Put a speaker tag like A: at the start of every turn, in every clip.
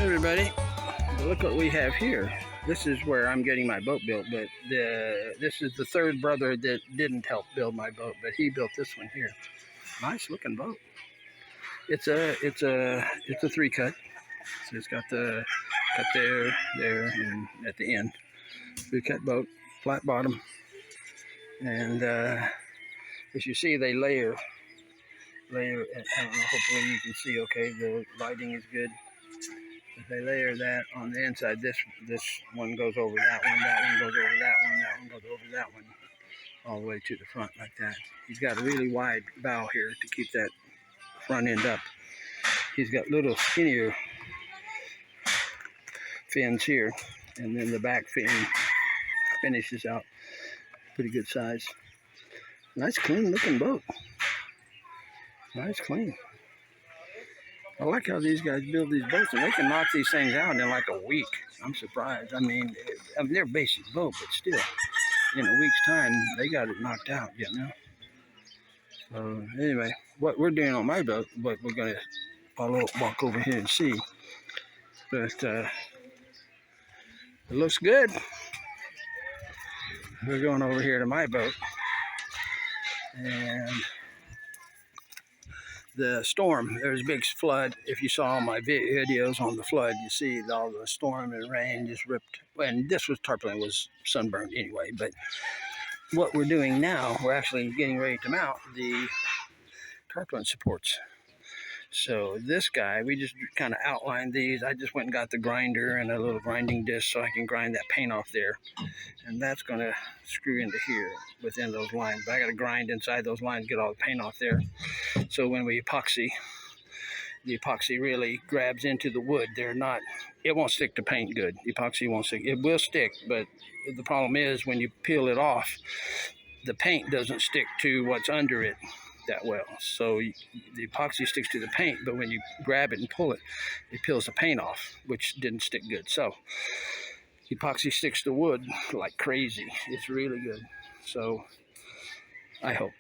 A: Everybody, look what we have here. This is where I'm getting my boat built, but this is the third brother that didn't help build my boat, but he built this one here. Nice looking boat. It's a 3-cut. So it's got the cut there, and at the end. 3-cut boat, flat bottom, and as you see, they layer. I don't know. Hopefully you can see. Okay, the lighting is good. They layer that on the inside. This one goes over that one. That one goes over that one. That one goes over that one, all the way to the front like that. He's got a really wide bow here to keep that front end up. He's got little skinnier fins here, and then the back fin finishes out pretty good size. Nice clean looking boat. Nice clean. I like how these guys build these boats, and they can knock these things out in like a week. I'm surprised. I mean they're basic boat, but still, in a week's time, they got it knocked out, you know. So anyway, what we're doing on my boat, but we're gonna walk over here and see. But it looks good. We're going over here to my boat, and the storm, there's a big flood. If you saw my videos on the flood, you see all the storm and rain just ripped. And this was Tarpaulin was sunburned anyway. But what we're doing now, we're actually getting ready to mount the Tarpaulin supports. So this guy, we just kind of outlined these. I just went and got the grinder and a little grinding disc so I can grind that paint off there. And that's going to screw into here within those lines. But I got to grind inside those lines, get all the paint off there. So when we epoxy, the epoxy really grabs into the wood. It won't stick to paint good. Epoxy won't stick. It will stick, but the problem is when you peel it off, the paint doesn't stick to what's under it that well. So the epoxy sticks to the paint, but when you grab it and pull it, it peels the paint off, which didn't stick good. So epoxy sticks to wood like crazy. It's really good. So I hope.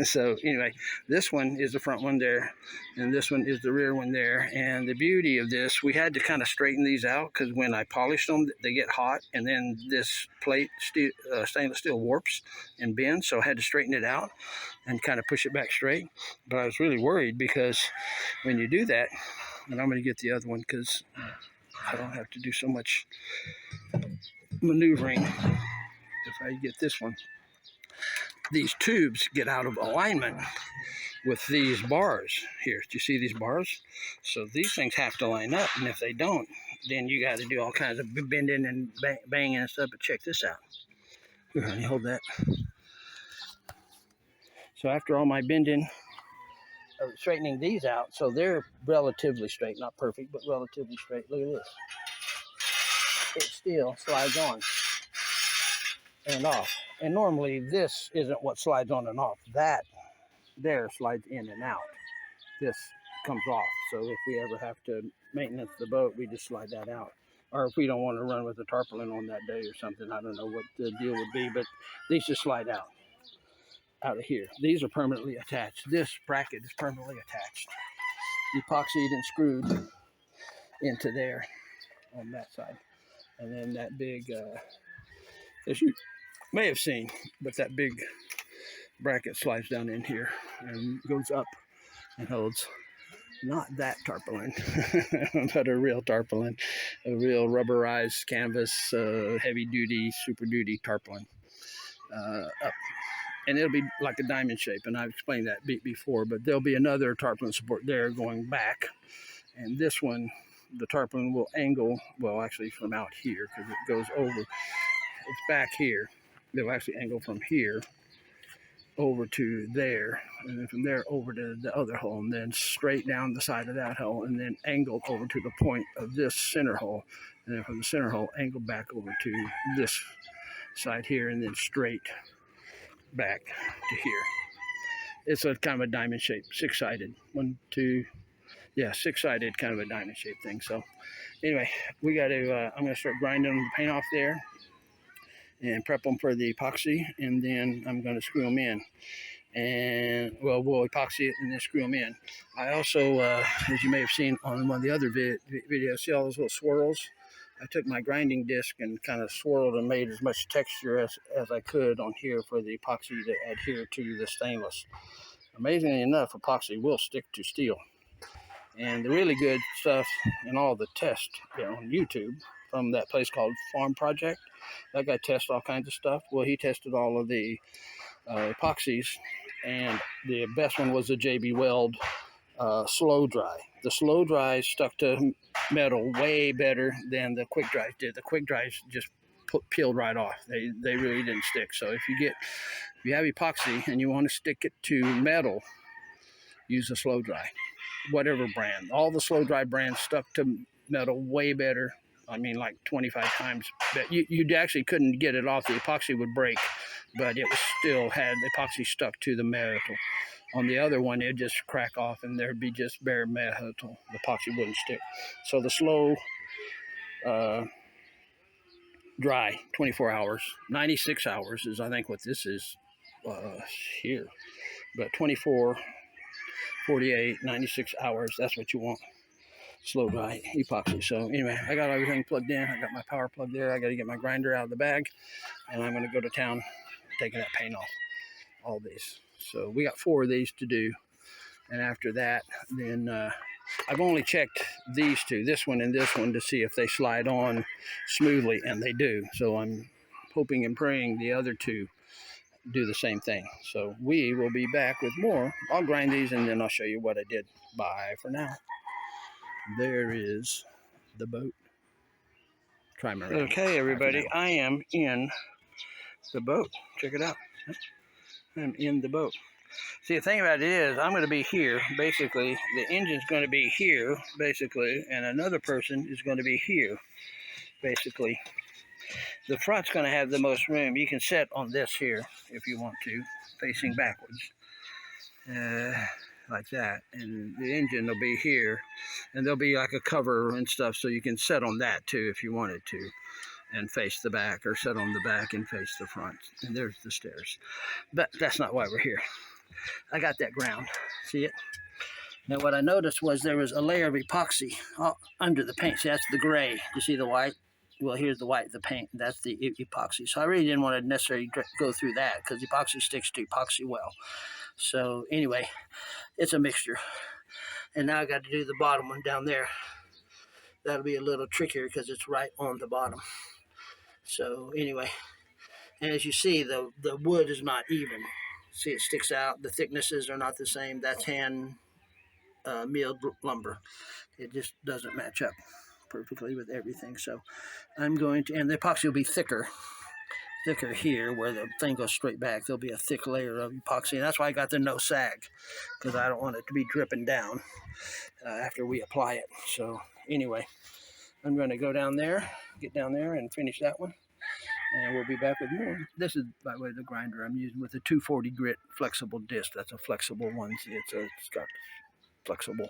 A: So anyway, this one is the front one there, and this one is the rear one there. And the beauty of this, we had to kind of straighten these out because when I polish them, they get hot, and then this plate, stainless steel, warps and bends. So I had to straighten it out and kind of push it back straight. But I was really worried because when you do that, and I'm going to get the other one because I don't have to do so much maneuvering if I get this one. These tubes get out of alignment with these bars here. Do you see these bars? So these things have to line up, and if they don't, then you got to do all kinds of bending and banging and stuff. But check this out. Here, honey, hold that. So after all my bending, straightening these out, so they're relatively straight, not perfect, but relatively straight. Look at this. It still slides on and off. And normally this isn't what slides on and off. That there slides in and out. This comes off. So if we ever have to maintenance the boat, we just slide that out. Or if we don't want to run with a tarpaulin on that day or something, I don't know what the deal would be, but these just slide out of here. These are permanently attached. This bracket is permanently attached. Epoxied and screwed into there on that side. And then that big, as you may have seen, but that big bracket slides down in here and goes up and holds not that tarpaulin, but a real tarpaulin, a real rubberized canvas, heavy duty, super duty tarpaulin up. And it'll be like a diamond shape, and I've explained that before, but there'll be another tarpaulin support there going back. And this one, the tarpaulin will angle, well, actually from out here, because it goes over, it's back here. They'll actually angle from here over to there, and then from there over to the other hole, and then straight down the side of that hole, and then angle over to the point of this center hole, and then from the center hole, angle back over to this side here, and then straight back to here. It's a kind of a diamond shape, six-sided. Six-sided, kind of a diamond shape thing. So anyway, we got to, I'm going to start grinding the paint off there and prep them for the epoxy, and then I'm going to screw them in. and well, we'll epoxy it and then screw them in. I also, as you may have seen on one of the other videos, see all those little swirls? I took my grinding disc and kind of swirled and made as much texture as I could on here for the epoxy to adhere to the stainless. Amazingly enough, epoxy will stick to steel. And the really good stuff in all the tests on YouTube from that place called Farm Project, that guy tests all kinds of stuff. Well, he tested all of the epoxies, and the best one was the JB Weld slow dry. The slow dry stuck to metal way better than the quick dries did. The quick dries just peeled right off. They really didn't stick. So if you have epoxy and you want to stick it to metal, use a slow dry, whatever brand. All the slow dry brands stuck to metal way better. I mean, like 25 times. But you actually couldn't get it off. The epoxy would break, but it was still had epoxy stuck to the metal. On the other one, it'd just crack off and there'd be just bare metal. The epoxy wouldn't stick. So the slow dry, 24 hours, 96 hours is I think what this is here. But 24, 48, 96 hours, that's what you want. Slow dry epoxy. So anyway, I got everything plugged in. I got my power plug there. I got to get my grinder out of the bag, and I'm going to go to town taking that paint off all these. So we got 4 of these to do, and after that, then I've only checked these 2, this one and this one, to see if they slide on smoothly, and they do. So I'm hoping and praying the other 2 do the same thing. So we will be back with more. I'll grind these and then I'll show you what I did. Bye for now. There is the boat. Trimaran. Okay, everybody, I am in the boat. Check it out. I'm in the boat. See, the thing about it is, I'm going to be here, basically. The engine's going to be here, basically, and another person is going to be here, basically. The front's going to have the most room. You can sit on this here, if you want to, facing backwards. Like that, and the engine will be here, and there'll be like a cover and stuff, so you can sit on that too if you wanted to, and face the back, or sit on the back and face the front. And there's the stairs, but that's not why we're here. I got that ground, see it? Now what I noticed was there was a layer of epoxy under the paint. See, that's the gray. You see the white? Well, here's the white, the paint. That's the epoxy. So I really didn't want to necessarily go through that, because epoxy sticks to epoxy well. So anyway, it's a mixture. And now I got to do the bottom one down there. That'll be a little trickier because it's right on the bottom. So anyway, and as you see, the wood is not even. See, it sticks out. The thicknesses are not the same. That's hand milled lumber. It just doesn't match up perfectly with everything. So I'm going to, and the epoxy will be thicker here where the thing goes straight back. There'll be a thick layer of epoxy, and that's why I got the no sag, because I don't want it to be dripping down after we apply it. So anyway, I'm going to go down there, get down there and finish that one, and we'll be back with more. This is, by the way, the grinder I'm using with a 240 grit flexible disc. That's a flexible one. It's got flexible.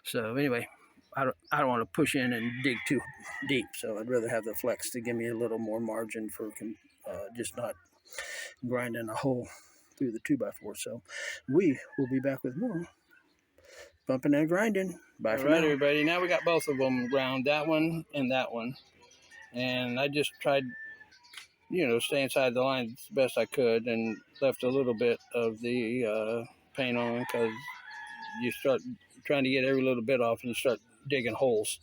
A: So anyway, I don't want to push in and dig too deep, so I'd rather have the flex to give me a little more margin for just not grinding a hole through the 2x4. So we will be back with more bumping and grinding. Bye for now, everybody. Now we got both of them ground, that one and that one, and I just tried, stay inside the line as best I could, and left a little bit of the paint on, because you start trying to get every little bit off and you start digging holes,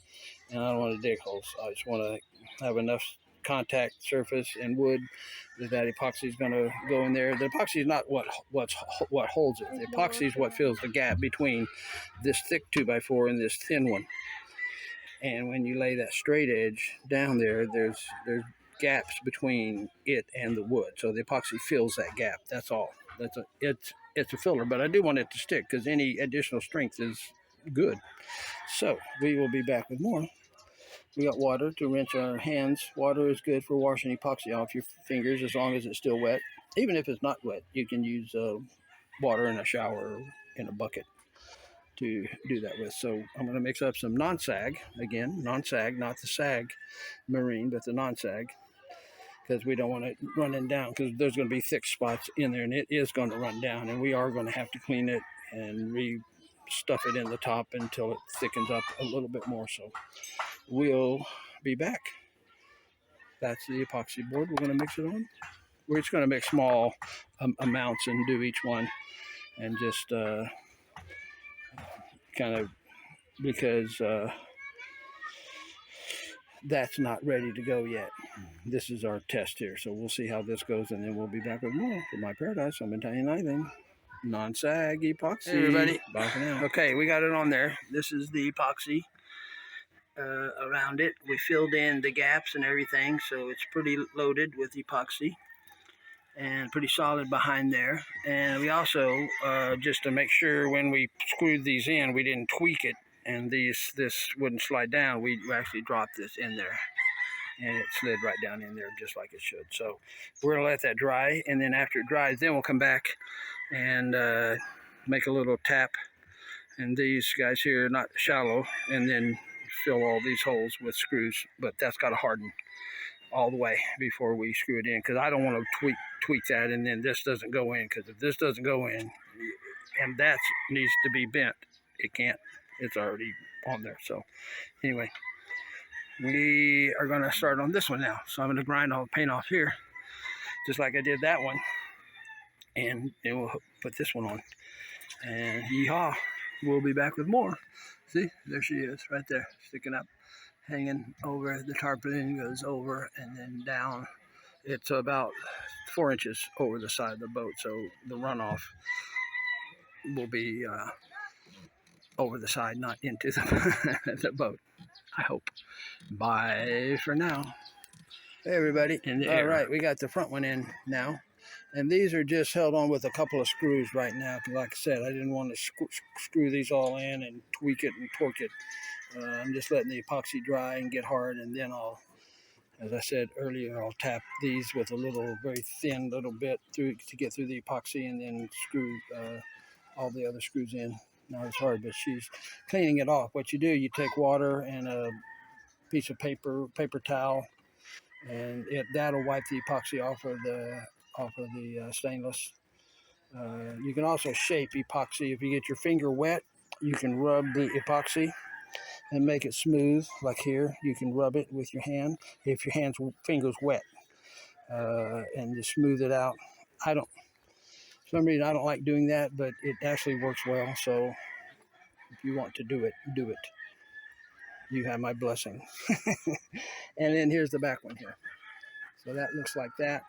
A: and I don't want to dig holes. I just want to have enough contact surface and wood that epoxy is going to go in there. The epoxy is not what holds it. The epoxy is what fills the gap between this thick 2x4 and this thin one. And when you lay that straight edge down there, there's gaps between it and the wood. So the epoxy fills that gap. That's all. It's a filler, but I do want it to stick, because any additional strength is good. So we will be back with more. We got water to rinse our hands. Water is good for washing epoxy off your fingers as long as it's still wet. Even if it's not wet, you can use water in a shower or in a bucket to do that with. So I'm going to mix up some non-sag, again, non-sag, not the sag marine, but the non-sag. because we don't want it running down, because there's going to be thick spots in there, and it is going to run down, and we are going to have to clean it and stuff it in the top until it thickens up a little bit more. So we'll be back. That's the epoxy board. We're going to mix it on. We're just going to mix small amounts and do each one, and just kind of, because that's not ready to go yet. This is our test here, so we'll see how this goes, and then we'll be back with more from my paradise. I'm Bantayan anything. Non-sag epoxy. Hey everybody. Bye for now. Okay, we got it on there. This is the epoxy around it. We filled in the gaps and everything, so it's pretty loaded with epoxy and pretty solid behind there. And we also, just to make sure when we screwed these in, we didn't tweak it and this wouldn't slide down, we actually dropped this in there, and it slid right down in there just like it should. So we're gonna let that dry, and then after it dries, then we'll come back and make a little tap, and these guys here are not shallow, and then fill all these holes with screws, but that's got to harden all the way before we screw it in, because I don't want to tweak that and then this doesn't go in, because if this doesn't go in and that needs to be bent, it can't. It's already on there. So anyway, we are going to start on this one now. So I'm going to grind all the paint off here just like I did that one, and then we'll put this one on, and yeehaw, we'll be back with more. See, there she is right there, sticking up, hanging over. The tarpaulin goes over and then down. It's about 4 inches over the side of the boat, so the runoff will be over the side, not into the boat, I hope. Bye for now. Hey everybody. All right, we got the front one in now, and these are just held on with a couple of screws right now, because like I said, I didn't want to screw these all in and tweak it and torque it. I'm just letting the epoxy dry and get hard, and then I'll, as I said earlier, I'll tap these with a little, very thin little bit through to get through the epoxy, and then screw all the other screws in. Not as hard, but she's cleaning it off. What you do, you take water and a piece of paper towel, and that'll wipe the epoxy off of the stainless. You can also shape epoxy. If you get your finger wet, you can rub the epoxy and make it smooth, like here. You can rub it with your hand if your finger's wet, and just smooth it out. For some reason I don't like doing that, but it actually works well. So if you want to do it, do it. You have my blessing. And then here's the back one here. So that looks like that.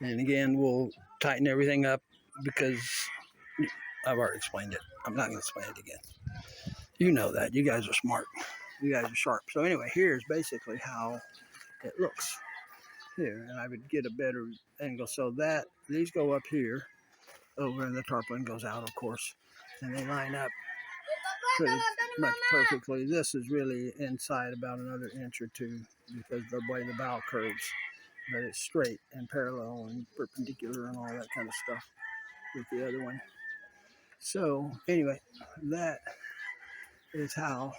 A: And again, we'll tighten everything up, because I've already explained it. I'm not going to explain it again. You know that. You guys are smart. You guys are sharp. So anyway, here's basically how it looks here. And I would get a better angle. So that these go up here over, and the tarpaulin goes out, of course. And they line up pretty much perfectly. This is really inside about another inch or two, because of the way the bow curves. But it's straight and parallel and perpendicular and all that kind of stuff with the other one. So anyway, that is how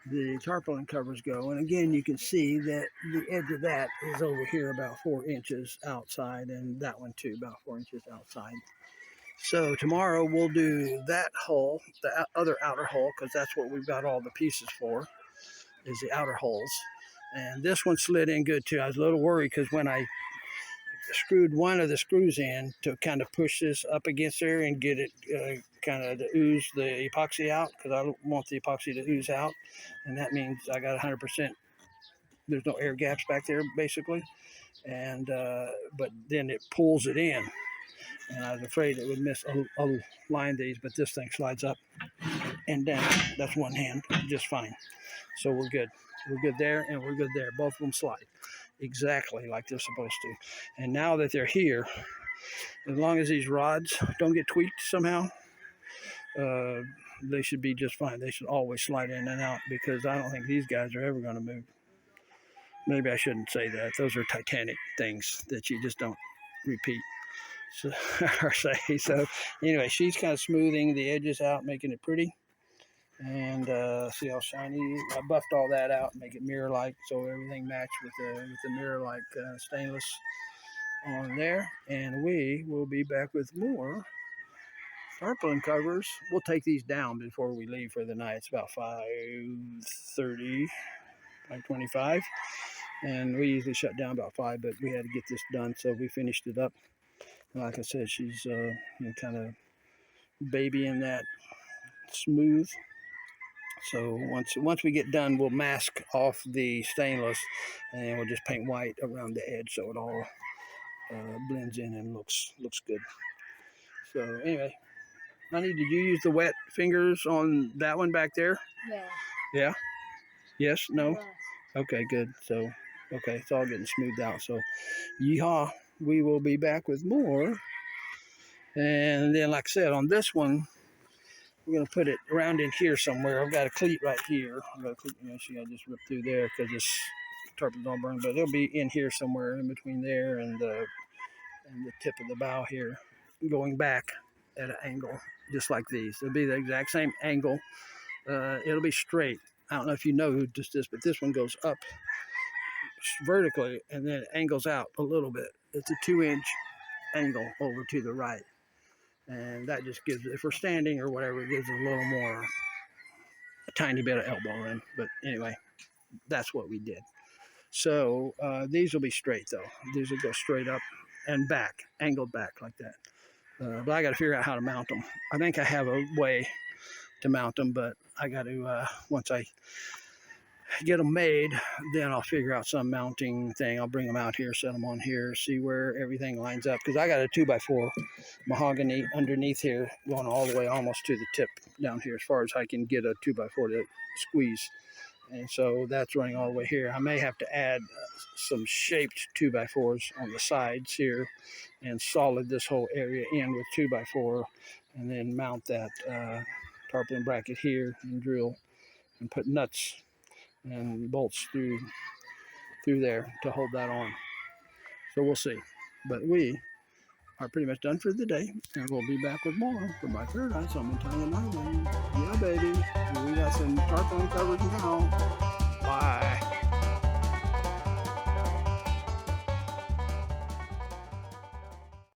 A: the tarpaulin covers go. And again, you can see that the edge of that is over here about 4 inches outside, and that one too, about 4 inches outside. So tomorrow we'll do that hole, the other outer hole, because that's what we've got all the pieces for, is the outer holes. And this one slid in good too. I was a little worried, because when I screwed one of the screws in to kind of push this up against there and get it kind of to ooze the epoxy out, because I don't want the epoxy to ooze out, and that means I got 100%, there's no air gaps back there basically, and but then it pulls it in, and I was afraid it would miss a line of these, but this thing slides up and down. That's one hand just fine, so we're good. We're good there, and we're good there. Both of them slide exactly like they're supposed to. And now that they're here, as long as these rods don't get tweaked somehow, they should be just fine. They should always slide in and out, because I don't think these guys are ever going to move. Maybe I shouldn't say that. Those are Titanic things that you just don't repeat. So, or say. So anyway, she's kind of smoothing the edges out, making it pretty. And see how shiny. I buffed all that out, make it mirror-like, so everything matched with the mirror-like stainless on there. And we will be back with more tarpaulin covers. We'll take these down before we leave for the night. It's about 5:30, 5:25, and we usually shut down about 5, but we had to get this done, so we finished it up. And like I said, she's kind of babying that smooth. So once we get done, we'll mask off the stainless, and we'll just paint white around the edge so it all blends in and looks good. So anyway, honey, did you use the wet fingers on that one back there?
B: Yeah.
A: Yeah? Yes? No?
B: Yes.
A: Okay, good. So, okay, it's all getting smoothed out. So, yeehaw, we will be back with more. And then, like I said, on this one, we're going to put it around in here somewhere. I've got a cleat right here. I've got a cleat, see, I just ripped through there because this tarpaulin don't burn, but it'll be in here somewhere in between there and the tip of the bow here, going back at an angle, just like these. It'll be the exact same angle. It'll be straight. I don't know if you know who does this, but this one goes up vertically and then it angles out a little bit. It's a 2-inch angle over to the right. And that just gives, if we're standing or whatever, it gives a little more, a tiny bit of elbow room. But anyway, that's what we did. So these will be straight though. These will go straight up and back, angled back like that. But I got to figure out how to mount them. I think I have a way to mount them, but I got to, once I get them made, then I'll figure out some mounting thing. I'll bring them out here, set them on here, see where everything lines up. Because I got a 2x4 mahogany underneath here, going all the way almost to the tip down here, as far as I can get a 2x4 to squeeze. And so that's running all the way here. I may have to add some shaped 2x4s on the sides here and solid this whole area in with 2x4, and then mount that tarpaulin bracket here and drill and put nuts and bolts through there to hold that on. So we'll see. But we are pretty much done for the day, and we'll be back with more from my paradise on Bantayan Island. Yeah, baby. We got some tarpaulin covers now. Bye.